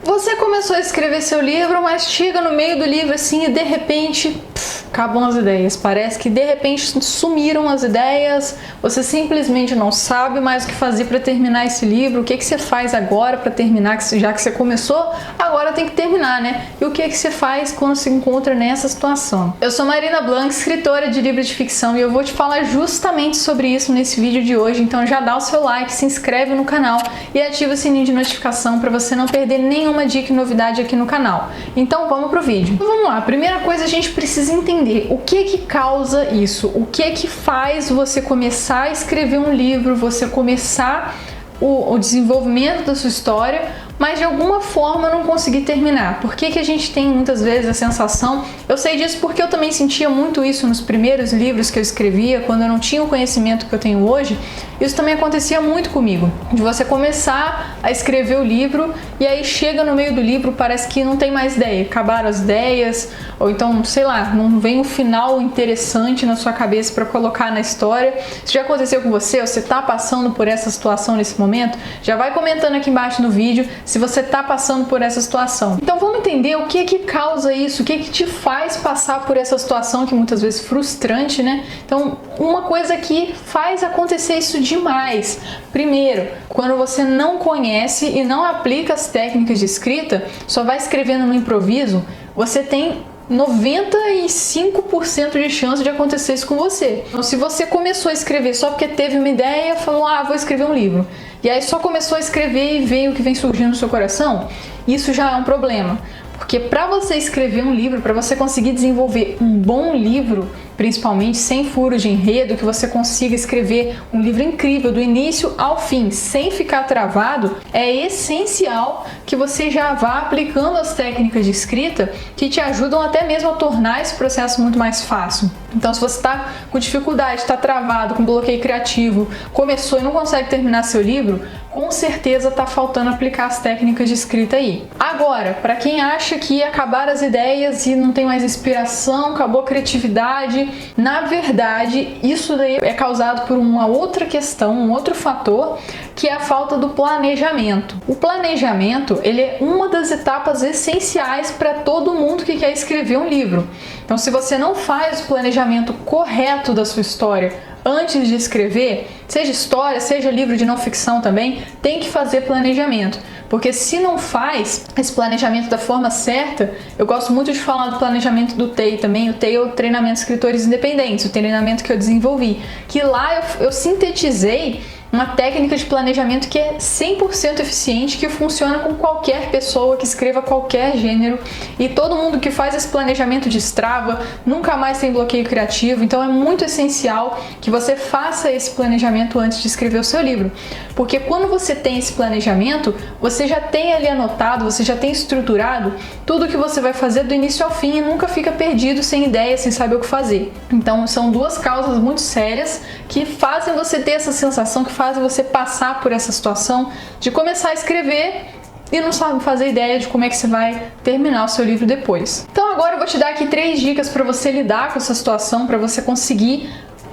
Você começou a escrever seu livro, mas chega no meio do livro assim e de repente acabam as ideias. Parece que de repente sumiram as ideias, você simplesmente não sabe mais o que fazer para terminar esse livro. O que você faz agora para terminar, já que você começou, agora tem que terminar, né? E o que você faz quando se encontra nessa situação? Eu sou Marina Blanc, escritora de livros de ficção, e eu vou te falar justamente sobre isso nesse vídeo de hoje. Então já dá o seu like, se inscreve no canal e ativa o sininho de notificação para você não perder nenhuma dica e novidade aqui no canal. Então vamos pro vídeo. Então, vamos lá, primeira coisa, a gente precisa entender o que causa isso, o que faz você começar a escrever um livro, você começar o desenvolvimento da sua história, mas de alguma forma não conseguir terminar. Por que a gente tem muitas vezes a sensação, eu sei disso porque eu também sentia muito isso nos primeiros livros que eu escrevia, quando eu não tinha o conhecimento que eu tenho hoje. Isso também acontecia muito comigo, de você começar a escrever o livro e aí chega no meio do livro, parece que não tem mais ideia, acabaram as ideias, ou então, sei lá, não vem um final interessante na sua cabeça para colocar na história. Isso já aconteceu com você? Você está passando por essa situação nesse momento? Já vai comentando aqui embaixo no vídeo se você está passando por essa situação. Então vamos entender o que causa isso, o que te faz passar por essa situação que muitas vezes é frustrante, né? Então, uma coisa que faz acontecer isso demais. Primeiro, quando você não conhece e não aplica as técnicas de escrita, só vai escrevendo no improviso, você tem 95% de chance de acontecer isso com você. Então, se você começou a escrever só porque teve uma ideia, falou, vou escrever um livro, e aí só começou a escrever e veio o que vem surgindo no seu coração, isso já é um problema. Porque para você escrever um livro, para você conseguir desenvolver um bom livro, principalmente sem furos de enredo, que você consiga escrever um livro incrível do início ao fim, sem ficar travado, é essencial que você já vá aplicando as técnicas de escrita que te ajudam até mesmo a tornar esse processo muito mais fácil. Então, se você está com dificuldade, está travado, com bloqueio criativo, começou e não consegue terminar seu livro, com certeza está faltando aplicar as técnicas de escrita aí. Agora, para quem acha que acabaram as ideias e não tem mais inspiração, acabou a criatividade, na verdade, isso daí é causado por uma outra questão, um outro fator, que é a falta do planejamento. O planejamento, ele é uma das etapas essenciais para todo mundo que quer escrever um livro. Então, se você não faz o planejamento correto da sua história antes de escrever, seja história, seja livro de não ficção também, tem que fazer planejamento. Porque se não faz esse planejamento da forma certa, eu gosto muito de falar do planejamento do TEI também. O TEI é o Treinamento de Escritores Independentes, o treinamento que eu desenvolvi. Que lá eu sintetizei uma técnica de planejamento que é 100% eficiente, que funciona com qualquer pessoa que escreva qualquer gênero, e todo mundo que faz esse planejamento destrava, nunca mais tem bloqueio criativo. Então é muito essencial que você faça esse planejamento antes de escrever o seu livro, porque quando você tem esse planejamento, você já tem ali anotado, você já tem estruturado tudo que você vai fazer do início ao fim e nunca fica perdido, sem ideia, sem saber o que fazer. Então são duas causas muito sérias que fazem você ter essa sensação, que fazem você passar por essa situação de começar a escrever e não sabe fazer ideia de como é que você vai terminar o seu livro depois. Então agora eu vou te dar aqui 3 dicas para você lidar com essa situação, para você conseguir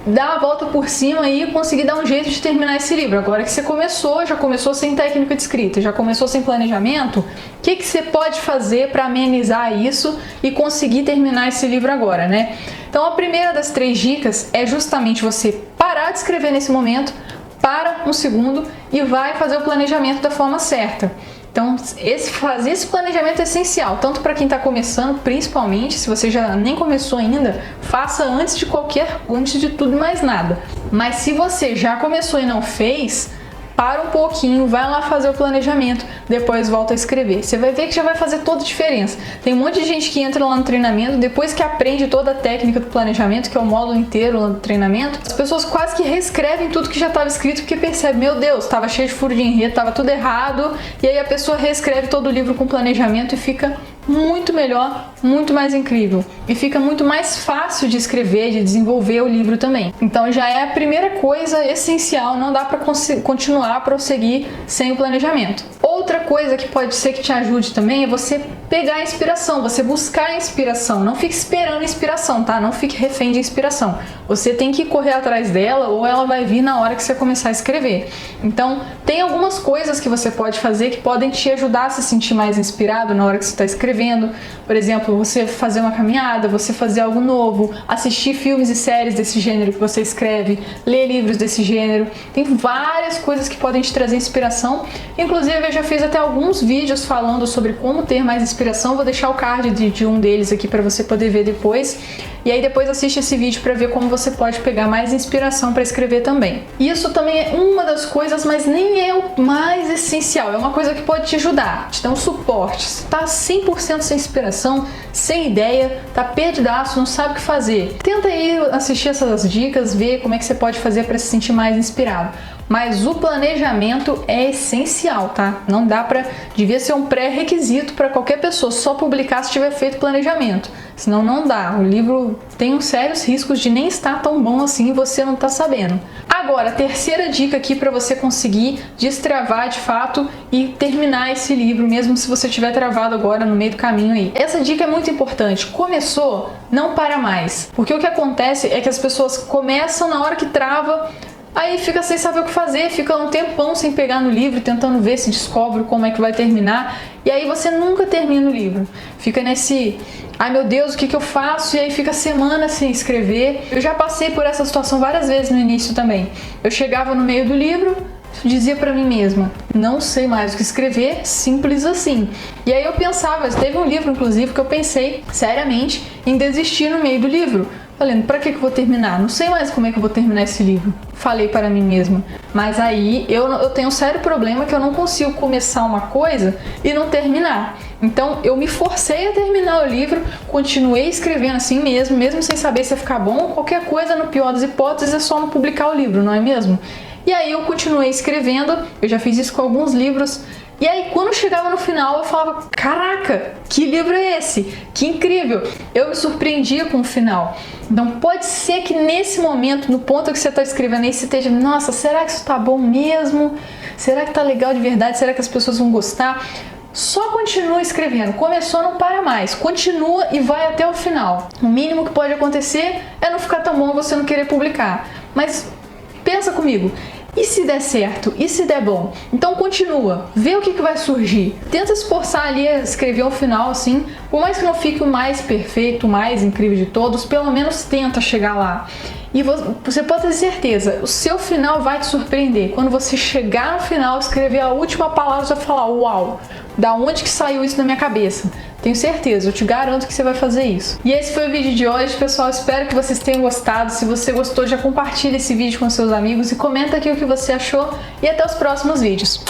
dar a volta por cima e conseguir dar um jeito de terminar esse livro. Agora que você começou, já começou sem técnica de escrita, já começou sem planejamento, o que você pode fazer para amenizar isso e conseguir terminar esse livro agora, né? Então a primeira das 3 dicas é justamente você parar de escrever nesse momento, para um segundo e vai fazer o planejamento da forma certa. Então, fazer esse planejamento é essencial, tanto para quem está começando, principalmente, se você já nem começou ainda, faça antes de tudo e mais nada. Mas se você já começou e não fez, para um pouquinho, vai lá fazer o planejamento, depois volta a escrever. Você vai ver que já vai fazer toda a diferença. Tem um monte de gente que entra lá no treinamento, depois que aprende toda a técnica do planejamento, que é o módulo inteiro lá do treinamento, as pessoas quase que reescrevem tudo que já estava escrito, porque percebe, meu Deus, estava cheio de furo de enredo, estava tudo errado, e aí a pessoa reescreve todo o livro com planejamento e fica muito melhor, muito mais incrível. E fica muito mais fácil de escrever, de desenvolver o livro também. Então já é a primeira coisa essencial, não dá para continuar a prosseguir sem o planejamento. Outra coisa que pode ser que te ajude também é você pegar a inspiração, você buscar a inspiração. Não fique esperando a inspiração, tá? Não fique refém de inspiração. Você tem que correr atrás dela ou ela vai vir na hora que você começar a escrever. Então, tem algumas coisas que você pode fazer que podem te ajudar a se sentir mais inspirado na hora que você está escrevendo. Por exemplo, você fazer uma caminhada, você fazer algo novo, assistir filmes e séries desse gênero que você escreve, ler livros desse gênero. Tem várias coisas que podem te trazer inspiração. Inclusive, eu já fiz até alguns vídeos falando sobre como ter mais inspiração. Vou deixar o card de um deles aqui para você poder ver depois. E aí depois assiste esse vídeo para ver como você pode pegar mais inspiração para escrever também. Isso também é uma das coisas, mas nem é o mais essencial. É uma coisa que pode te ajudar, te dar um suporte. Se tá 100% sem inspiração, sem ideia, tá perdidaço, não sabe o que fazer, tenta aí assistir essas dicas, ver como é que você pode fazer para se sentir mais inspirado. Mas o planejamento é essencial, tá? Não dá pra... Devia ser um pré-requisito para qualquer pessoa só publicar se tiver feito planejamento. Senão não dá. O livro tem uns sérios riscos de nem estar tão bom assim e você não tá sabendo. Agora, a terceira dica aqui para você conseguir destravar de fato e terminar esse livro, mesmo se você tiver travado agora no meio do caminho aí. Essa dica é muito importante. Começou, não para mais. Porque o que acontece é que as pessoas começam na hora que trava, aí fica sem saber o que fazer, fica um tempão sem pegar no livro, tentando ver se descobre como é que vai terminar, e aí você nunca termina o livro. Fica nesse, ai meu Deus, o que eu faço? E aí fica semanas sem escrever. Eu já passei por essa situação várias vezes no início também. Eu chegava no meio do livro, dizia pra mim mesma, não sei mais o que escrever, simples assim. E aí eu pensava, teve um livro inclusive que eu pensei seriamente em desistir no meio do livro. Falei, pra que eu vou terminar? Não sei mais como é que eu vou terminar esse livro. Falei para mim mesma. Mas aí eu tenho um sério problema que eu não consigo começar uma coisa e não terminar. Então eu me forcei a terminar o livro, continuei escrevendo assim mesmo, mesmo sem saber se ia ficar bom. Qualquer coisa, no pior das hipóteses, é só não publicar o livro, não é mesmo? E aí eu continuei escrevendo, eu já fiz isso com alguns livros. E aí quando chegava no final eu falava, caraca, que livro é esse? Que incrível! Eu me surpreendia com o final. Então pode ser que nesse momento, no ponto que você está escrevendo aí, você esteja, nossa, será que isso tá bom mesmo? Será que tá legal de verdade? Será que as pessoas vão gostar? Só continua escrevendo, começou, não para mais, continua e vai até o final. O mínimo que pode acontecer é não ficar tão bom você não querer publicar. Mas pensa comigo, e se der certo? E se der bom? Então continua, vê o que vai surgir. Tenta se esforçar ali a escrever um final assim, por mais que não fique o mais perfeito, o mais incrível de todos, pelo menos tenta chegar lá. E você pode ter certeza, o seu final vai te surpreender. Quando você chegar no final, escrever a última palavra, você vai falar, uau, da onde que saiu isso na minha cabeça? Tenho certeza, eu te garanto que você vai fazer isso. E esse foi o vídeo de hoje, pessoal. Espero que vocês tenham gostado. Se você gostou, já compartilha esse vídeo com seus amigos e comenta aqui o que você achou. E até os próximos vídeos.